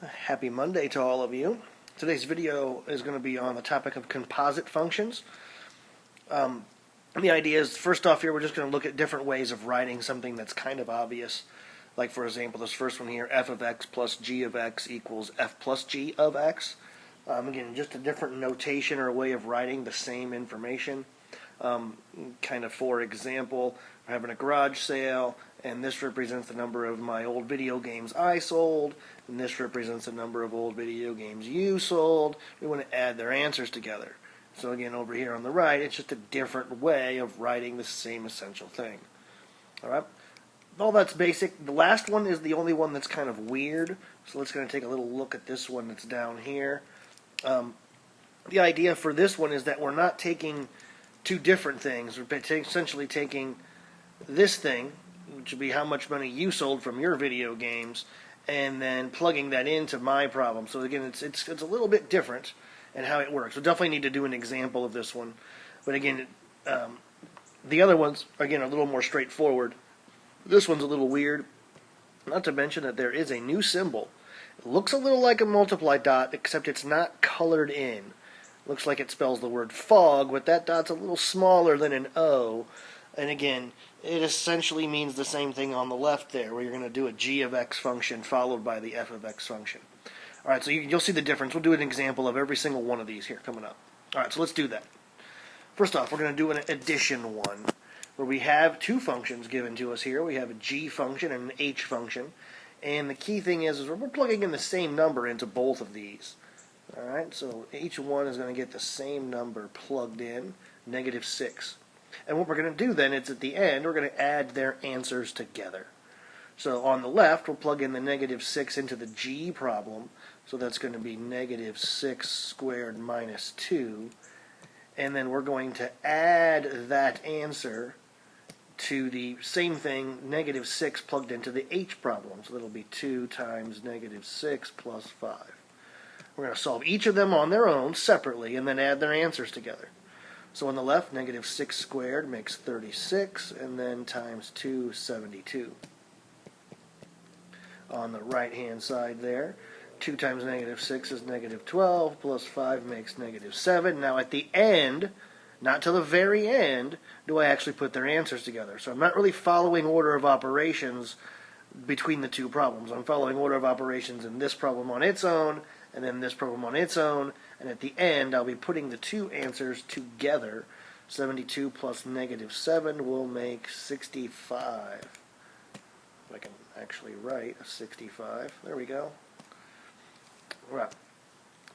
Happy Monday to all of you. Today's video is going to be on the topic of composite functions. The idea is, first off here, we're just going to look at different ways of writing something that's kind of obvious. Like, for example, this first one here, f of x plus g of x equals f plus g of x. Again, just a different notation or a way of writing the same information. Kind of, for example, we're having a garage sale, and this represents the number of my old video games I sold, and this represents the number of old video games you sold. We want to add their answers together. So again, over here on the right, it's just a different way of writing the same essential thing. Alright? All that's basic. The last one is the only one that's kind of weird, so let's going to take a little look at this one that's down here. The idea for this one is that we're not taking two different things. We're essentially taking this thing, which would be how much money you sold from your video games, and then plugging that into my problem. So again, it's a little bit different in how it works. We'll definitely need to do an example of this one. But again, the other ones, again, are a little more straightforward. This one's a little weird. Not to mention that there is a new symbol. It looks a little like a multiply dot, except it's not colored in. Looks like it spells the word fog, but that dot's a little smaller than an O. And again, it essentially means the same thing on the left there, where you're going to do a g of x function followed by the f of x function. Alright, so you'll see the difference. We'll do an example of every single one of these here coming up. Alright, so let's do that. First off, we're going to do an addition one, where we have two functions given to us here. We have a g function and an h function. And the key thing is we're plugging in the same number into both of these. Alright, so each one is going to get the same number plugged in, -6. And what we're going to do then is at the end, we're going to add their answers together. So on the left, we'll plug in the -6 into the g problem. So that's going to be -6 squared minus 2. And then we're going to add that answer to the same thing, -6 plugged into the h problem. So that'll be 2 times -6 plus 5. We're going to solve each of them on their own, separately, and then add their answers together. So on the left, -6 squared makes 36, and then times 2, 72. On the right-hand side there, 2 times -6 is -12, plus 5 makes -7. Now at the end, not till the very end, do I actually put their answers together. So I'm not really following order of operations between the two problems. I'm following order of operations in this problem on its own, and then this problem on its own, and at the end I'll be putting the two answers together. 72 plus -7 will make 65. If I can actually write a 65. There we go. Right.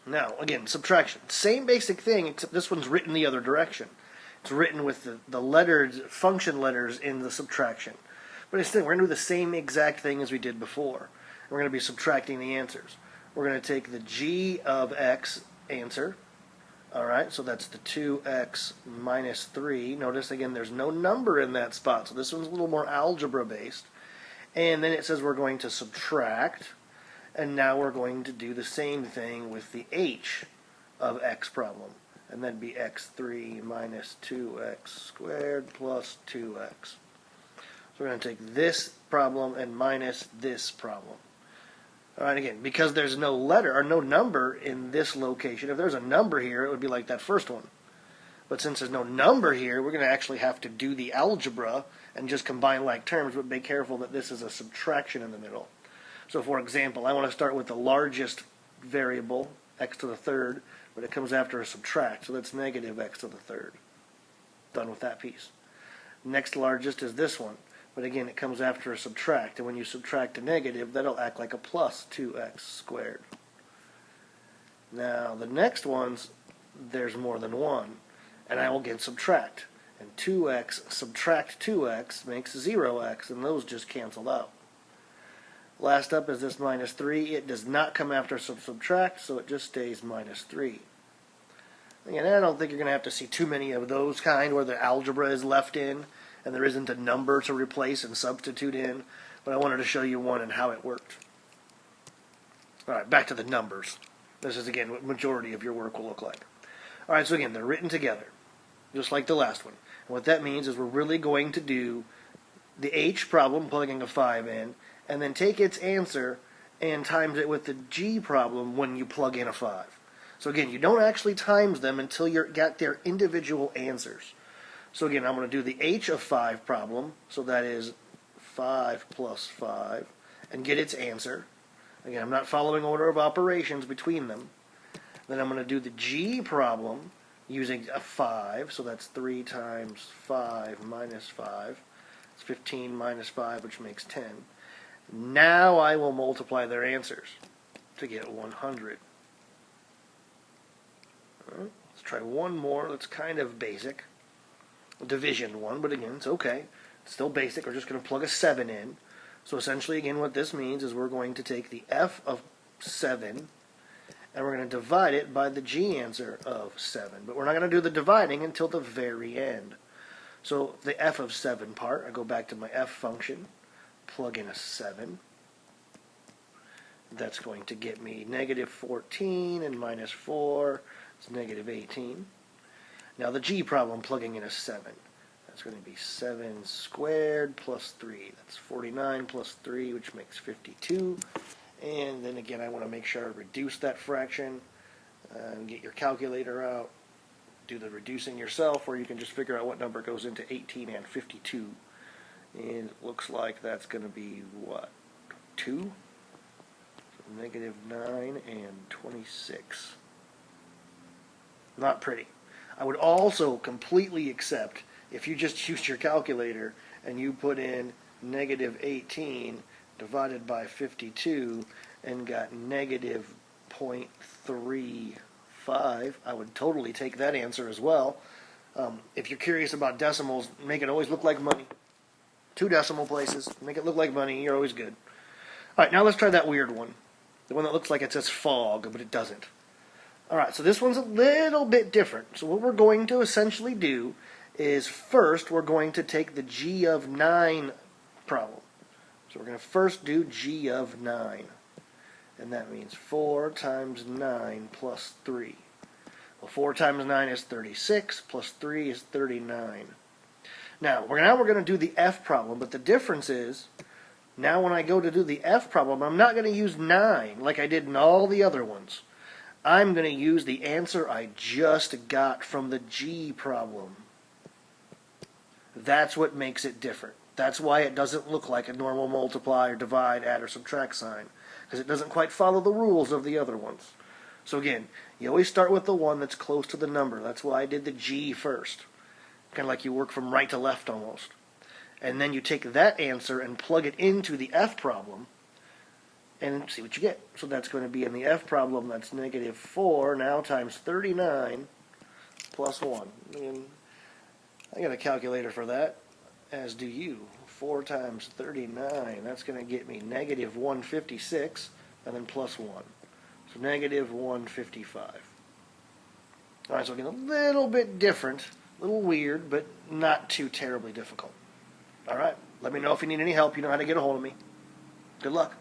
Now, again, subtraction. Same basic thing, except this one's written the other direction. It's written with the letters, function letters in the subtraction. But it's still, we're going to do the same exact thing as we did before. We're going to be subtracting the answers. We're going to take the g of x answer. Alright, so that's the 2x minus 3. Notice, again, there's no number in that spot, so this one's a little more algebra-based. And then it says we're going to subtract, and now we're going to do the same thing with the h of x problem. And that'd be x3 minus 2x squared plus 2x. So we're going to take this problem and minus this problem. Alright, again, because there's no letter or no number in this location, if there's a number here, it would be like that first one. But since there's no number here, we're going to actually have to do the algebra and just combine like terms, but be careful that this is a subtraction in the middle. So for example, I want to start with the largest variable, x to the third, but it comes after a subtract, so that's -x to the third. Done with that piece. Next largest is this one. But again, it comes after a subtract, and when you subtract a negative, that'll act like a plus 2x squared. Now, the next ones, there's more than one, and I will get subtract. And 2x subtract 2x makes 0x, and those just cancel out. Last up is this minus 3. It does not come after subtract, so it just stays minus 3. Again, I don't think you're going to have to see too many of those kind where the algebra is left in, and there isn't a number to replace and substitute in, but I wanted to show you one and how it worked. Alright, back to the numbers. This is, again, what majority of your work will look like. Alright, so again, they're written together, just like the last one. And what that means is we're really going to do the h problem, plugging a 5 in, and then take its answer and times it with the G problem when you plug in a 5. So again, you don't actually times them until you've got their individual answers. So again, I'm going to do the H of 5 problem, so that is 5 plus 5, and get its answer. Again, I'm not following order of operations between them. Then I'm going to do the G problem using a 5, so that's 3 times 5 minus 5. It's 15 minus 5, which makes 10. Now I will multiply their answers to get 100. Right, let's try one more. That's kind of basic. Division one, but again, it's okay. It's still basic. We're just going to plug a 7 in. So essentially, again, what this means is we're going to take the f of 7, and we're going to divide it by the G answer of 7. But we're not going to do the dividing until the very end. So the f of 7 part, I go back to my f function, plug in a 7. That's going to get me negative 14 and minus 4. It's negative 18. Now the G problem, plugging in a 7. That's going to be 7 squared plus 3. That's 49 plus 3, which makes 52. And then again, I want to make sure I reduce that fraction. And get your calculator out. Do the reducing yourself, or you can just figure out what number goes into 18 and 52. And it looks like that's going to be, what, 2? So negative 9 and 26. Not pretty. I would also completely accept if you just used your calculator and you put in negative 18 divided by 52 and got negative 0.35. I would totally take that answer as well. If you're curious about decimals, make it always look like money. 2 decimal places, make it look like money, you're always good. Alright, now let's try that weird one. The one that looks like it says fog, but it doesn't. Alright, so this one's a little bit different. So what we're going to essentially do is first we're going to take the G of 9 problem. So we're going to first do G of 9. And that means 4 times 9 plus 3. Well, 4 times 9 is 36, plus 3 is 39. Now we're going to do the F problem, but the difference is, now when I go to do the F problem, I'm not going to use 9 like I did in all the other ones. I'm going to use the answer I just got from the G problem. That's what makes it different. That's why it doesn't look like a normal multiply or divide, add, or subtract sign, because it doesn't quite follow the rules of the other ones. So again, you always start with the one that's close to the number. That's why I did the G first. Kind of like you work from right to left almost. And then you take that answer and plug it into the F problem and see what you get. So that's going to be in the F problem, that's negative 4 now times 39 plus 1. And I got a calculator for that, as do you. 4 times 39, that's going to get me negative 156, and then plus 1. So negative 155. Alright, so again, a little bit different, a little weird, but not too terribly difficult. Alright, let me know if you need any help. You know how to get a hold of me. Good luck.